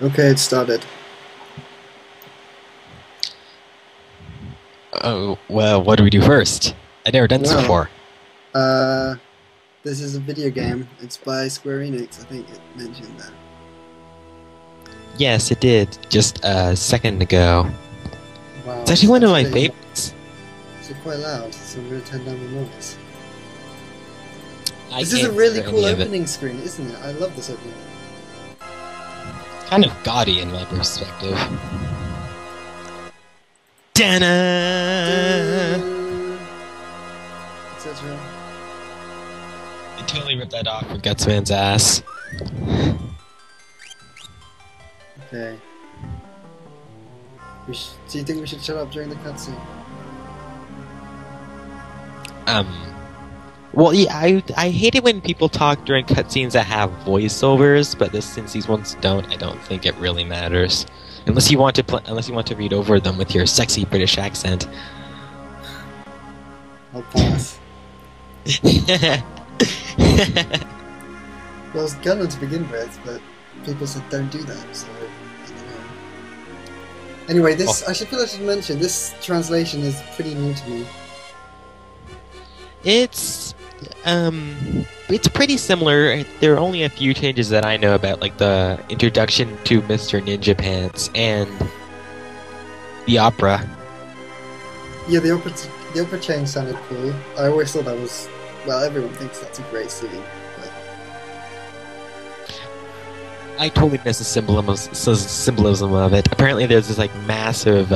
Okay, it started. Oh, well, what do we do first? I've never done this Well, before. this is a video game. It's by Square Enix. I think it mentioned that. Yes, it did, just a second ago. Wow, It's actually one of my favorites. It's quite loud, so I'm going to turn down the noise. I This is a can't really hear cool any of it. opening screen, isn't it? I love this opening. Kind of gaudy in my perspective. Dana! Etc. They totally ripped that off with Gutsman's ass. Okay. Do you think we should shut up during the cutscene? Well, yeah, I hate it when people talk during cutscenes that have voiceovers, but since these ones don't, I don't think it really matters. Unless you want to read over them with your sexy British accent. I'll pass. Well, I was gonna to begin with, but people said don't do that, so I don't know. Anyway, I should mention, this translation is pretty new to me. It's pretty similar. There are only a few changes that I know about, like the introduction to Mr. Ninja Pants and the opera. Yeah, the opera change sounded cool. I always thought that was, well, everyone thinks that's a great scene, but I totally miss the symbolism of it. Apparently there's this like massive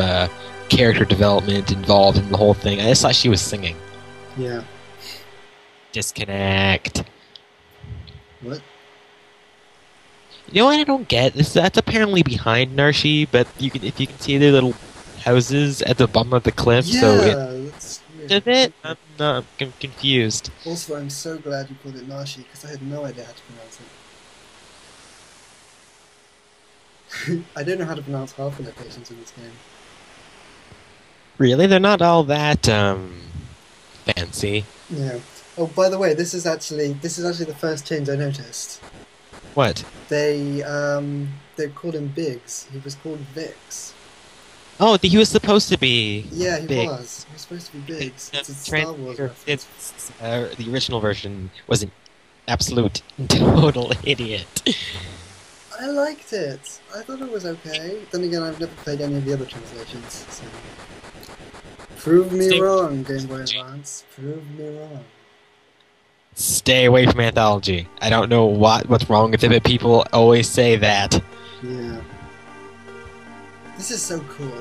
character development involved in the whole thing. I just thought she was singing. yeah. Disconnect. What? You know what I don't get? That's apparently behind Narshi, but if you can see their little houses at the bottom of the cliff, Yeah, so that's weird. I'm confused. Also, I'm so glad you called it Nashi, because I had no idea how to pronounce it. I don't know how to pronounce half the locations in this game. Really, they're not all that fancy. Yeah. Oh, by the way, this is actually the first change I noticed. What? They called him Biggs. He was called Vix. Oh, he was supposed to be. Yeah, he Big. was. He was supposed to be Biggs. It's a Star Wars reference. The original version was an absolute total idiot. I liked it. I thought it was okay. Then again, I've never played any of the other translations. So. Prove me wrong, Game Boy Advance. Prove me wrong. Stay away from anthology. I don't know what's wrong with it, but people always say that. Yeah. This is so cool.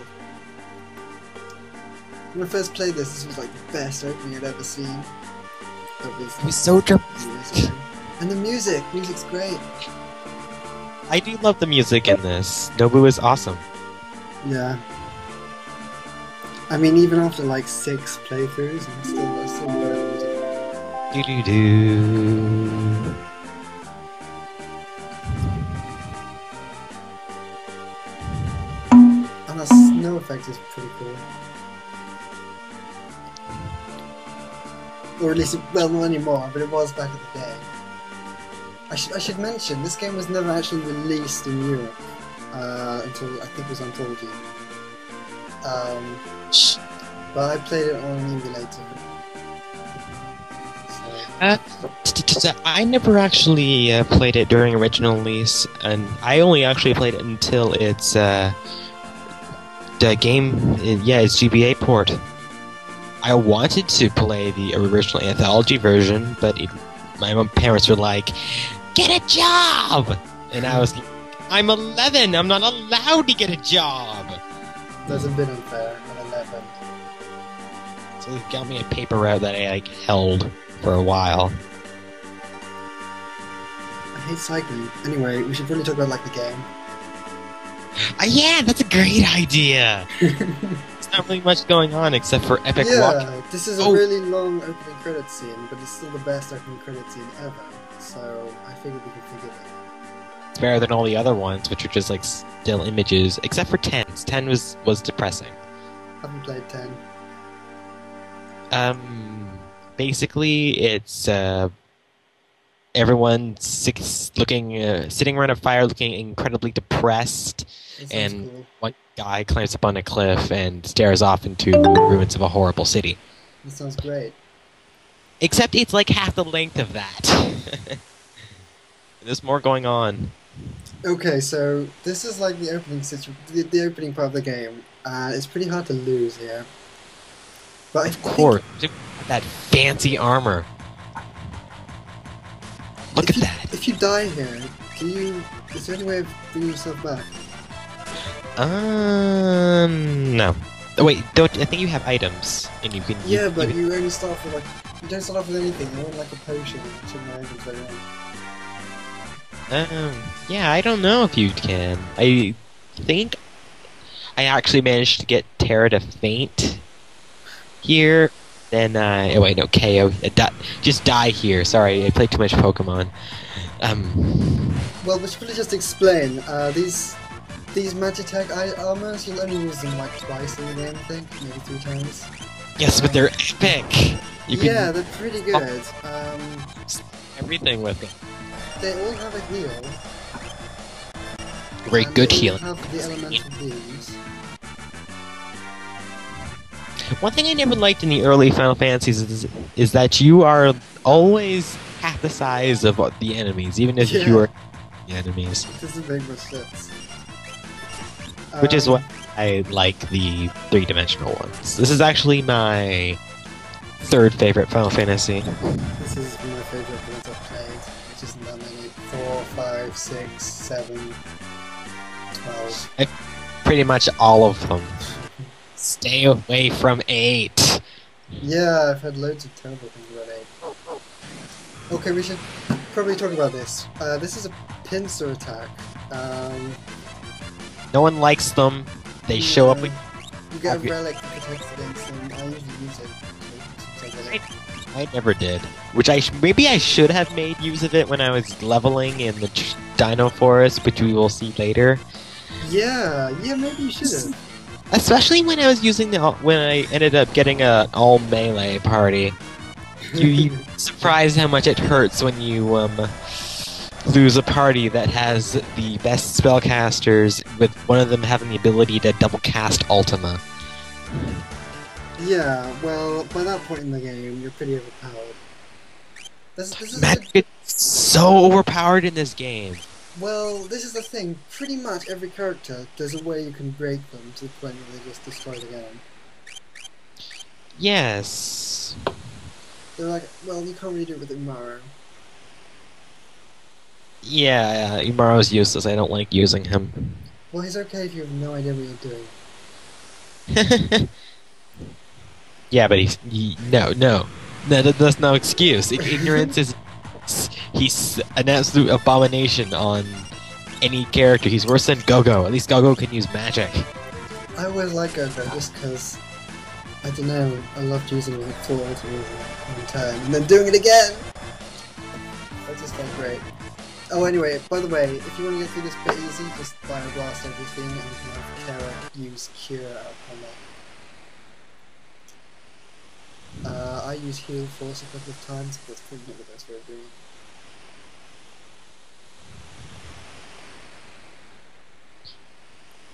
When I first played this was like the best opening I'd ever seen. It was so dramatic. And the music's great. I do love the music in this. Nobu is awesome. Yeah. I mean, even after like 6 playthroughs, I still enjoy the music. Do do do. And the snow effect is pretty cool. Or at least, well, not anymore, but it was back in the day. I should mention, this game was never actually released in Europe until, I think it was Anthology. But I played it on an emulator. I never actually played it during original release, and I only actually played it until it's the game. Yeah, it's GBA port. I wanted to play the original anthology version, but my parents were like, "Get a job!" And I was like, "I'm 11. I'm not allowed to get a job." That's a bit unfair. I'm 11. So they got me a paper route that I held for a while. I hate cycling. Anyway, we should probably talk about like the game. Yeah, that's a great idea. There's not really much going on except for epic walk. Yeah, this is a really long opening credit scene, but it's still the best opening credit scene ever. So I figured we could forgive it. It's better than all the other ones, which are just like still images, except for 10's. 10 was depressing. Haven't played 10. Basically, it's everyone sitting around a fire looking incredibly depressed, That sounds and cool. one guy climbs up on a cliff and stares off into ruins of a horrible city. That sounds great. Except it's like half the length of that. There's more going on. Okay, so this is like the opening the opening part of the game, and it's pretty hard to lose here. But Of course, that fancy armor. Look at that. If you die here, is there any way of bringing yourself back? No. Oh, wait, don't I think you have items and you can. Yeah, but you only start off with you don't start off with anything. You want like a potion and check my items later on. Yeah, I don't know if you can. I think I actually managed to get Terra to faint here. Then, oh wait, no, KO. Just die here. Sorry, I played too much Pokemon. Well, we should probably just explain. These Magitech armors, you'll only use them like twice in the game, I think, maybe 3 times. Yes, but they're epic. Yeah, they're pretty good. Everything with them. They all have a heal. Very good healing. They all have the elemental beams. One thing I never liked in the early Final Fantasies is that you are always half the size of the enemies, even if you are the enemies. It doesn't make much sense. Which is why I like the 3-dimensional ones. This is actually my 3rd favorite Final Fantasy. This is my favorite ones I've played, which isn't that many. 4, 5, 6, 7, 12. Pretty much all of them. Stay away from 8. Yeah, I've heard loads of terrible things about 8. Okay, we should probably talk about this. This is a pincer attack. No one likes them. They show up with... You get a relic that protects against them. I usually use it. I never did. Which maybe I should have made use of it when I was leveling in the Dino Forest, which we will see later. Yeah, maybe you should have. Especially when I was using when I ended up getting an all melee party. You surprised how much it hurts when you lose a party that has the best spellcasters, with one of them having the ability to double cast Ultima. Yeah, well, by that point in the game, you're pretty overpowered. This is Magic is so overpowered in this game. Well, this is the thing. Pretty much every character, there's a way you can break them to the point where they just destroy the game. Yes. They're like, well, you can't really do it with Umaro. Yeah, Umaro's useless. I don't like using him. Well, he's okay if you have no idea what you're doing. Yeah, but no, that's no excuse. Ignorance is he's an absolute abomination on any character. He's worse than Go-Go. At least Go-Go can use magic. I always like Go-Go just because, I don't know, I loved using like 4 ultimates at one time and then doing it again! That just felt great. Oh, anyway, by the way, if you want to get through this bit easy, just Fire Blast everything and you can have Terra use Cure out of combat. I use Heal Force a couple of times, but that's probably not the best way of doing it.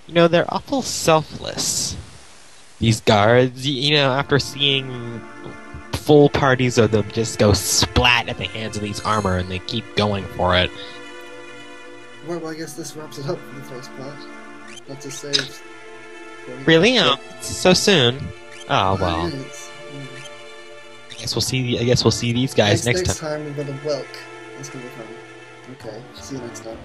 You know, they're awful selfless. These guards, you know, after seeing full parties of them just go splat at the hands of these armor, and they keep going for it. Well, I guess this wraps it up for the first part. Let's just save. Really? Oh, so soon? Oh well. Minutes. I guess we'll see these guys next time. Next time we've got a Welk. That's gonna be fun. Okay, see you next time.